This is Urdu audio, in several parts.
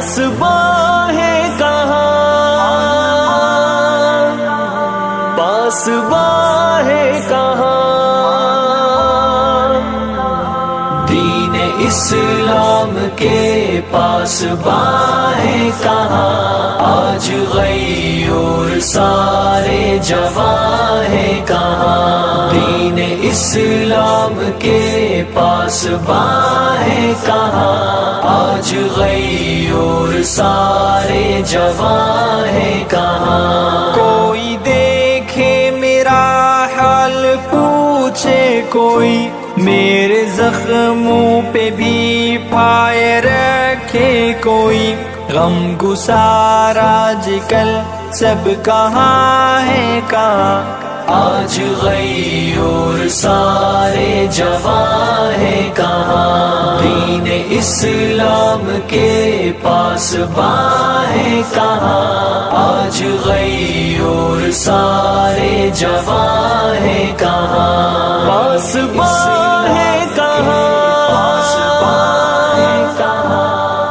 پاسباں ہے کہاں، پاسباں ہے کہاں، دین اسلام کے پاسباں ہے کہاں، آج غیور سارے جواں ہے کہاں، دین اسلام کے پاسباں ہے کہاں، آج غیور سارے جواں ہے کہاں۔ کوئی دیکھے میرا حال پوچھے کوئی، میرے زخموں پہ بھی پائے رکھے کوئی، غم گسار آج کل سب کہاں ہے کہاں، آج غیور سارے جواں ہے کہاں، دین اسلام کے پاسباں ہے کہاں، آج غیور سارے جواں ہے کہاں، پاسباں ہے کہاں،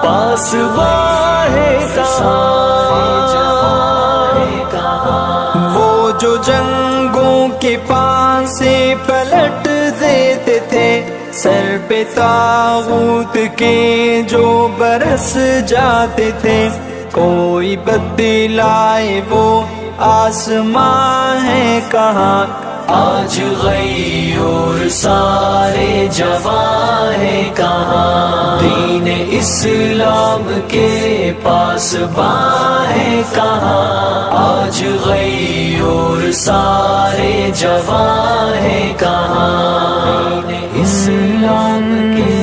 پاسباں ہے کہاں، پاسباں ہے کہاں، وہ جو جنگوں کے پانسے پلٹ دیتے تھے، سر پہ طاغوت کے جو برس جاتے تھے، کوئی بدلائے وہ آسمان ہے کہاں، آج غیور سارے جواں ہے کہاں، دین اسلام کے پاسباں ہے کہاں، آج غیور سارے جواں ہے کہاں، دین اسلام کے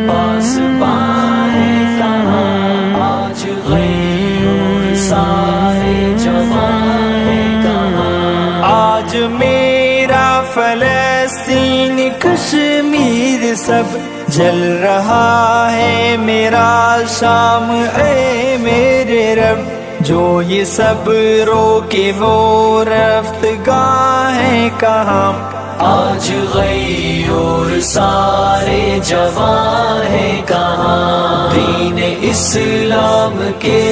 پاسباں ہے کہاں، آج غیور سارے جواں ہے کہاں، آج میرا فلسطین کشمیر سب جل رہا ہے، میرا شام اے میرے رب، جو یہ سب روکے وہ رفتگاں ہے کہاں، آج غیور سارے جواں ہے کہاں، دین اسلام کے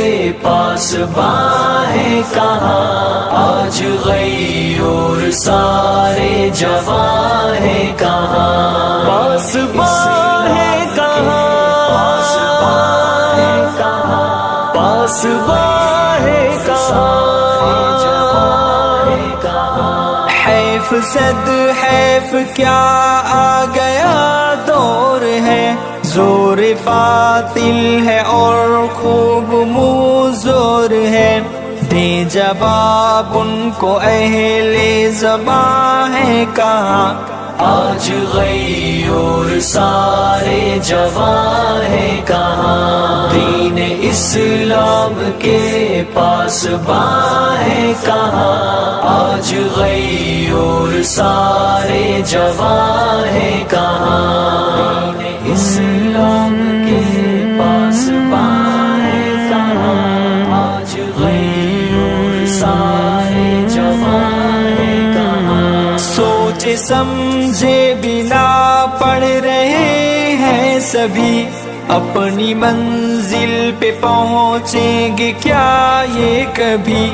پاسباں ہے کہاں، آج غیور سارے جواں ہے کہاں، پاسباں ہے کہاں، پاسباں ہے کہاں، پاسباں ہے کہاں، حیف صد حیف کیا آ گیا دور ہے، زور باطل ہے اور خوب موزور ہے، دے جواب ان کو اہل زبان ہے کہاں، آج غیور سارے جواں ہے کہاں، دین اسلام کے پاسباں ہے کہاں، آج غیور سارے جواں ہے کہاں، دین اسلام کے پاسباں ہے کہاں، آج غیور سارے جواں ہے کہاں، سوچے سمجھے بنا پڑھ رہے ہیں سبھی، اپنی منزل پہ پہنچیں گے کیا یہ کبھی،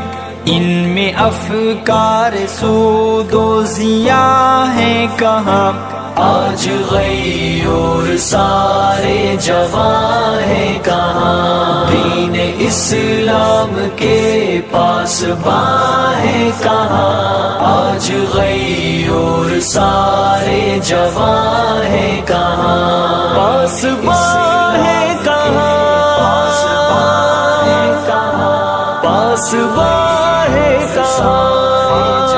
ان میں افکار سود و ضیاء ہیں کہاں، آج غیور سارے جواں ہے کہاں، دین اسلام کے پاسباں ہے کہاں، آج غیور سارے جواں ہے کہاں، پاسباں ہے کہاں، پاسباں ہے کہاں، پاسباں ہے کہاں،